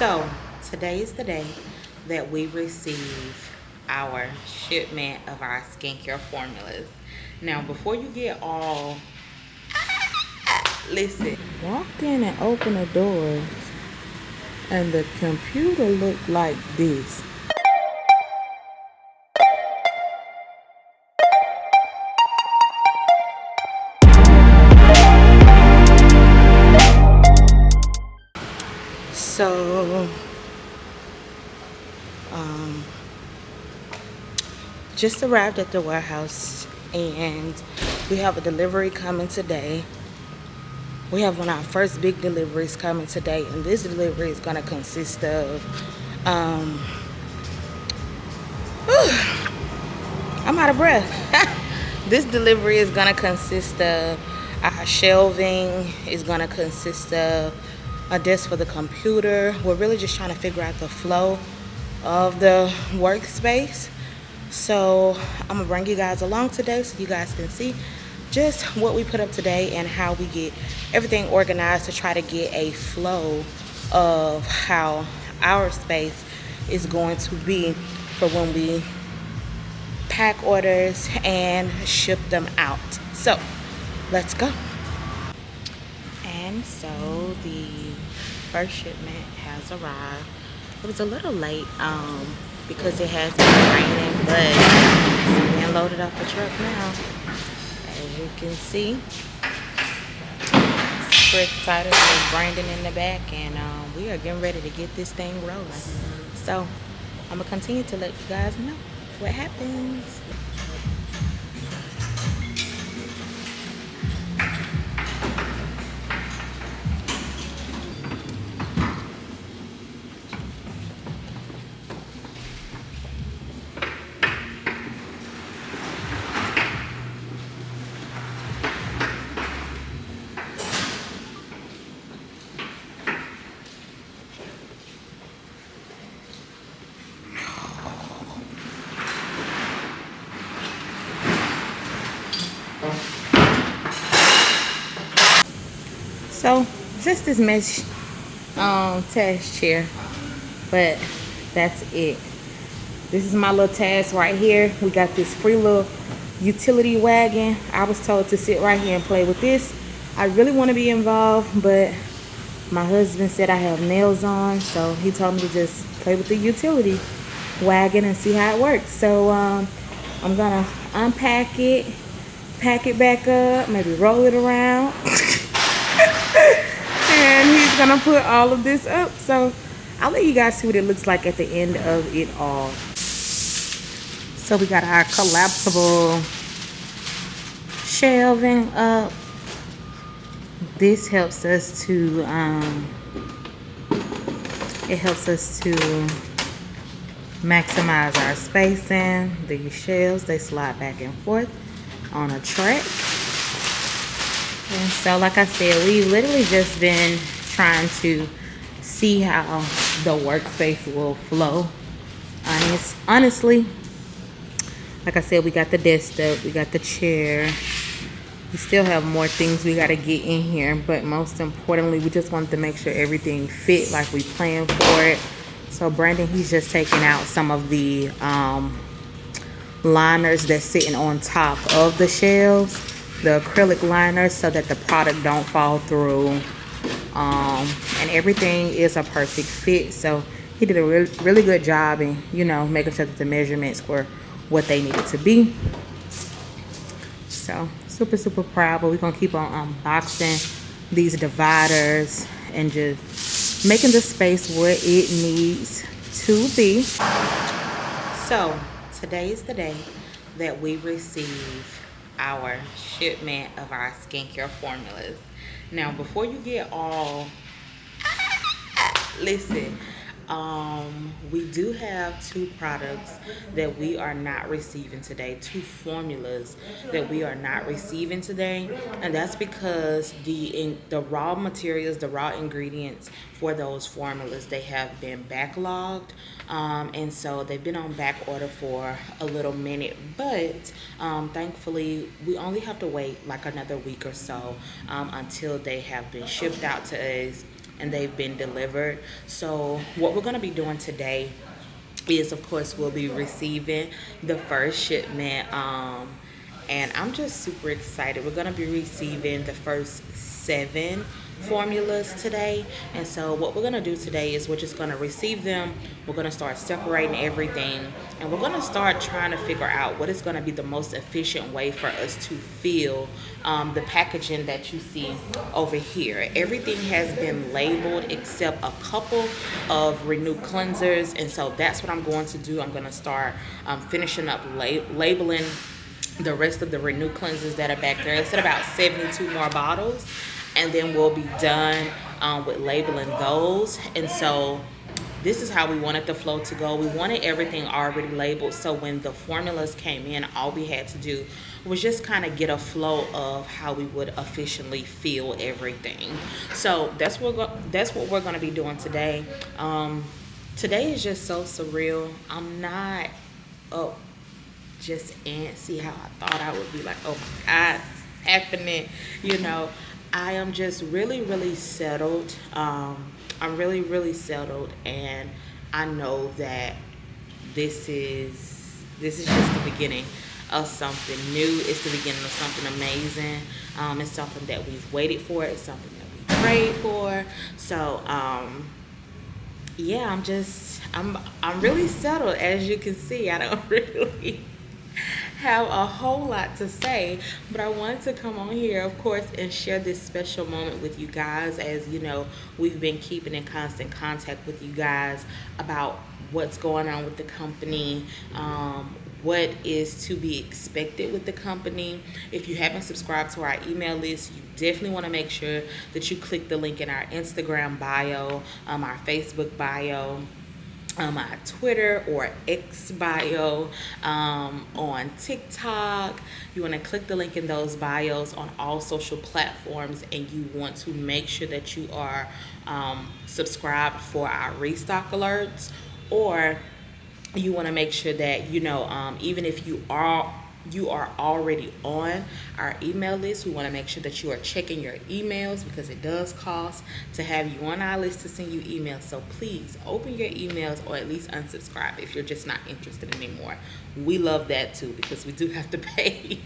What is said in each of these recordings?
So today is the day that we receive our shipment of our skincare formulas. Now, before you get all listen, Walked in and opened the doors, and the computer looked like this. so just arrived at the warehouse and we have a delivery coming today. We have one of our first big deliveries coming today, and this delivery is going to consist of I'm out of breath. This delivery is going to consist of our shelving, is going to consist of a desk for the computer. We're really just trying to figure out the flow of the workspace. So I'm going to bring you guys along today so you guys can see just what we put up today and how we get everything organized to try to get a flow of how our space is going to be for when we pack orders and ship them out. So let's go. And so the first shipment has arrived. It was a little late because it has been raining, but it's being loaded off the truck now. As you can see, super excited with Brandon in the back, and we are getting ready to get this thing rolling. So I'm gonna continue to let you guys know what happens. So just this mesh task chair, but that's it. This is my little task right here. We got this free little utility wagon. I was told to sit right here and play with this. I really want to be involved, but my husband said I have nails on, so he told me to just play with the utility wagon and see how it works. So I'm gonna unpack it, pack it back up, maybe roll it around. And he's gonna put all of this up, so I'll let you guys see what it looks like at the end of it all. So we got our collapsible shelving up. This helps us to maximize our spacing. These shelves, they slide back and forth on a track. And so, like I said, we've literally just been trying to see how the workspace will flow. Honestly, like I said, we got the desk up, we got the chair. We still have more things we got to get in here, but most importantly, we just wanted to make sure everything fit like we planned for it. So Brandon, he's just taking out some of the liners that's sitting on top of the shelves, the acrylic liners, so that the product don't fall through, and everything is a perfect fit. So he did a really good job in, making sure that the measurements were what they needed to be. So super proud, but we're gonna keep on unboxing these dividers and just making the space what it needs to be. So today is the day that we receive our shipment of our skincare formulas. Now, before you get all listen, we do have two products that we are not receiving today, two formulas that we are not receiving today, and that's because the raw materials, the raw ingredients for those formulas, they have been backlogged, and so they've been on back order for a little minute, but thankfully we only have to wait like another week or so until they have been shipped out to us. and they've been delivered. So what we're going to be doing today is, of course, we'll be receiving the first shipment, and I'm just super excited. We're going to be receiving the first 7 formulas today. And so what we're going to do today is we're just going to receive them. We're going to start separating everything, and we're going to start trying to figure out what is going to be the most efficient way for us to fill the packaging that you see over here. Everything has been labeled except a couple of Renew cleansers, and so that's what I'm going to do. I'm going to start finishing up labeling the rest of the Renew cleansers that are back there. It's at about 72 more bottles, and then we'll be done with labeling those. And so this is how we wanted the flow to go. We wanted everything already labeled, so when the formulas came in, all we had to do was just kind of get a flow of how we would efficiently fill everything. So that's what we're going to be doing today. Today is just so surreal. I'm not just antsy how I thought I would be, like, oh my God, it's happening. I am just really, really settled. I'm really, really settled, and I know that this is just the beginning of something new. It's the beginning of something amazing. It's something that we've waited for. It's something that we prayed for. So, yeah, I'm really settled. As you can see, I don't really have a whole lot to say, but I wanted to come on here, of course, and share this special moment with you guys. As you know, we've been keeping in constant contact with you guys about what's going on with the company, what is to be expected with the company. If you haven't subscribed to our email list, you definitely want to make sure that you click the link in our Instagram bio, our Facebook bio, our Twitter or X bio, on TikTok. You want to click the link in those bios on all social platforms, and you want to make sure that you are subscribed for our restock alerts, or you want to make sure that even if you are already on our email list, we want to make sure that you are checking your emails, because it does cost to have you on our list to send you emails. So please open your emails, or at least unsubscribe if you're just not interested anymore. We love that too, because we do have to pay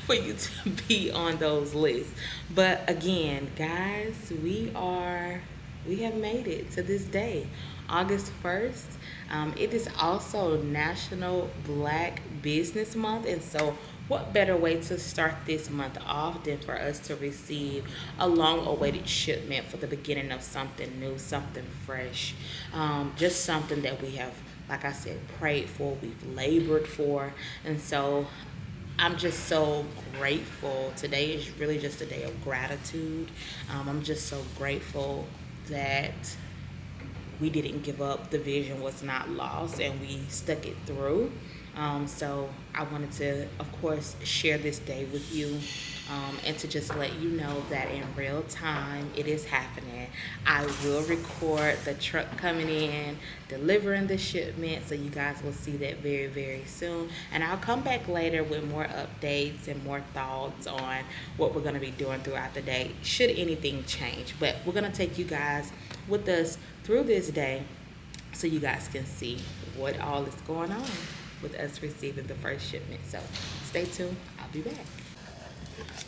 for you to be on those lists. But again, guys, we have made it to this day, August 1st. It is also National Black Business Month, and so what better way to start this month off than for us to receive a long-awaited shipment for the beginning of something new, something fresh, just something that we have, like I said, prayed for, we've labored for. And so I'm just so grateful. Today is really just a day of gratitude. I'm just so grateful that we didn't give up. The vision was not lost, and we stuck it through. So I wanted to, of course, share this day with you, and to just let you know that in real time it is happening. I will record the truck coming in, delivering the shipment, so you guys will see that very, very soon. And I'll come back later with more updates and more thoughts on what we're going to be doing throughout the day, should anything change. But we're going to take you guys with us through this day, so you guys can see what all is going on with us receiving the first shipment. So stay tuned. I'll be back.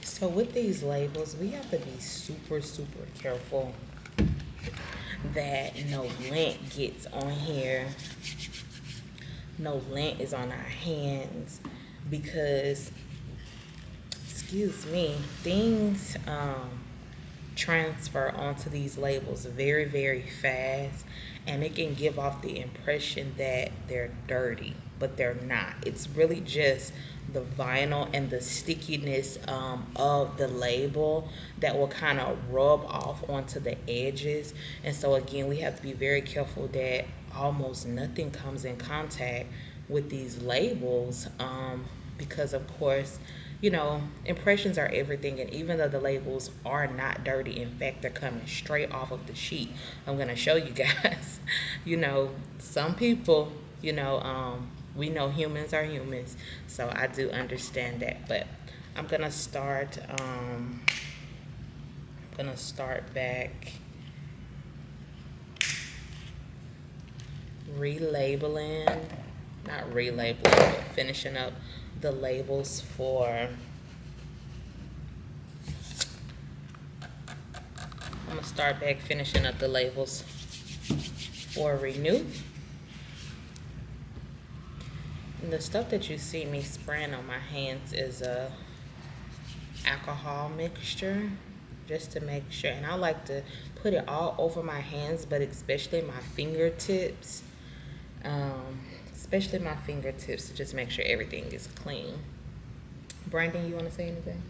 So with these labels, we have to be super, super careful that no lint gets on here. No lint is on our hands, because, excuse me, things transfer onto these labels very, very fast, and it can give off the impression that they're dirty, but they're not. It's really just the vinyl and the stickiness of the label that will kind of rub off onto the edges. And so again, we have to be very careful that almost nothing comes in contact with these labels, because of course, impressions are everything. And even though the labels are not dirty, in fact, they're coming straight off of the sheet. I'm going to show you guys. Some people, we know humans are humans. So I do understand that. But I'm going to start back relabeling, not relabeling, but finishing up the labels for, I'm gonna start back finishing up the labels for Renew. And the stuff that you see me spraying on my hands is a alcohol mixture, just to make sure. And I like to put it all over my hands, but especially my fingertips. Especially my fingertips, to just make sure everything is clean. Brandon, you want to say anything?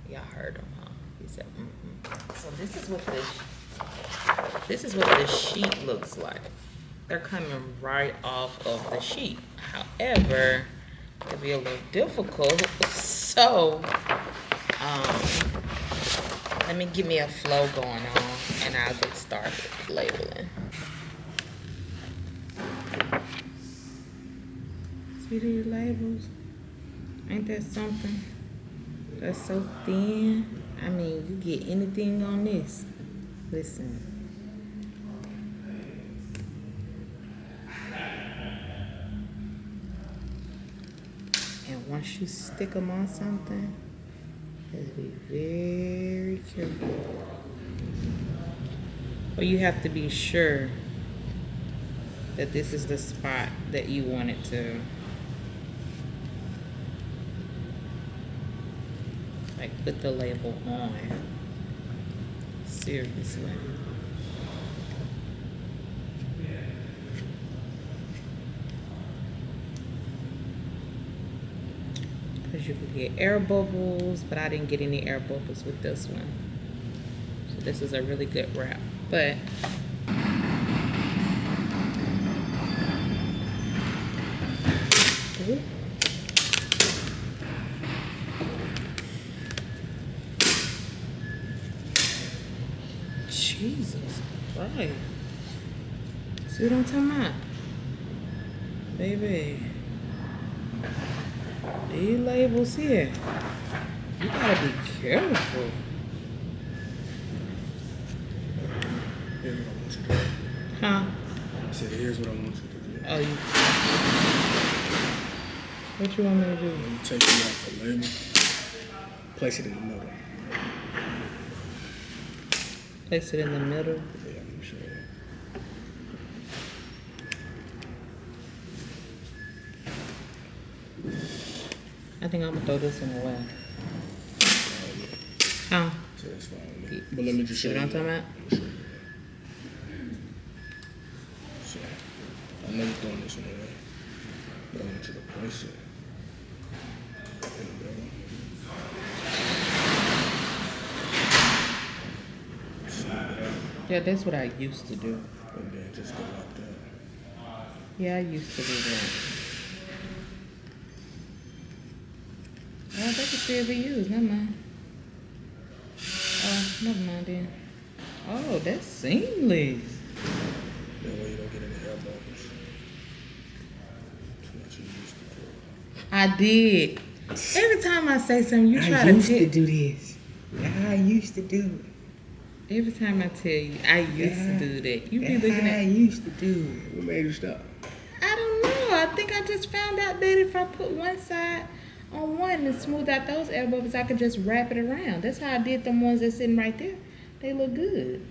Y'all heard him, huh? He said, So this is what the sheet looks like. They're coming right off of the sheet. However, it'll be a little difficult. So, let me give me a flow going on, and I'll get started labeling. See these labels? Ain't that something? That's so thin. I mean, you get anything on this. Listen. And once you stick them on something, just be very careful. But you have to be sure that this is the spot that you want it to, like, put the label on. Seriously. Because you could get air bubbles, but I didn't get any air bubbles with this one. So this is a really good wrap. But Jesus Christ. See what I'm talking about? Baby. These labels here. You gotta be careful. Here's what I want you to do. Huh? I said, here's what I want you to do. Oh, you. What you want me to do? When you take it off the label, place it in the middle. Place it in the middle. Yeah, let me show you. I think I'm gonna throw this one away. Huh? So that's fine with me. But let me just show See you. what I'm talking about? Let me show you. So, I know you're throwing this one away, but I want you to place it in the middle. See that? Yeah, that's what I used to do. And then just go like that. Yeah, I used to do that. Oh, that could still be used. Never mind. Oh, never mind then. Oh, that's seamless. That way you don't get any air bubbles. That's what you used to do. I did. Every time I say something, you try to do this. I used to do it. Every time I tell you, I used to do that. You be looking I at. used to do it. What made you stop? I don't know. I think I just found out that if I put one side on one and smooth out those air bubbles, I could just wrap it around. That's how I did them ones that's sitting right there. They look good.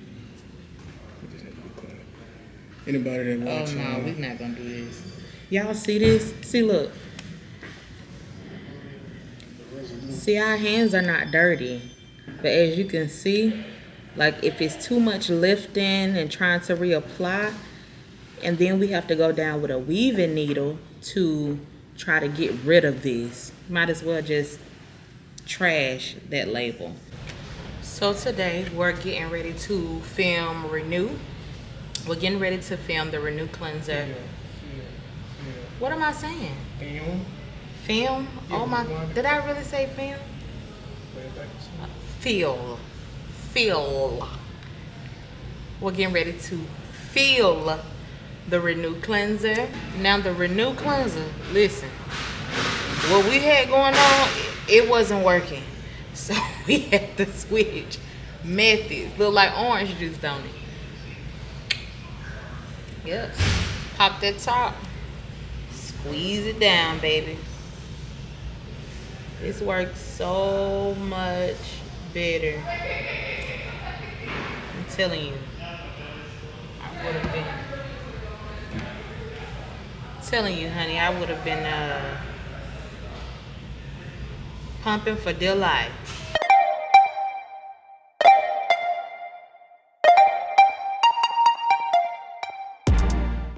You just have to be quiet. Anybody that Oh watch, no, we're not gonna do this. Y'all see this? See, look. See, our hands are not dirty, but as you can see, like if it's too much lifting and trying to reapply, and then we have to go down with a weaving needle to try to get rid of these. Might as well just trash that label. So today we're getting ready to film Renew. We're getting ready to film the Renew cleanser. What am I saying? Film? Oh my, did I really say film? Feel. We're getting ready to feel the Renew cleanser. Now the Renew cleanser, listen, what we had going on, it wasn't working. So we had to switch methods. Look like orange juice, don't it? Yep. Pop that top. Squeeze it down, baby. This works so much better. I'm telling you. I would have been telling you, honey, I would have been pumping for dear life.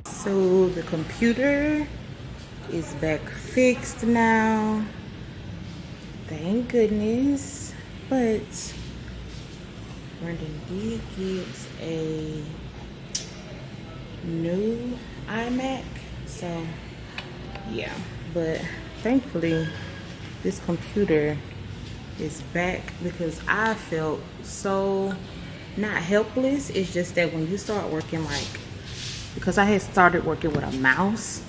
So the computer is back fixed now. Thank goodness. But Brendan did get a new iMac. So yeah. But thankfully this computer is back because I felt so not helpless. It's just that when you start working because I had started working with a mouse,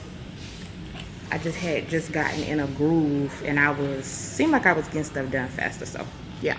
I just gotten in a groove and seemed like I was getting stuff done faster. So yeah.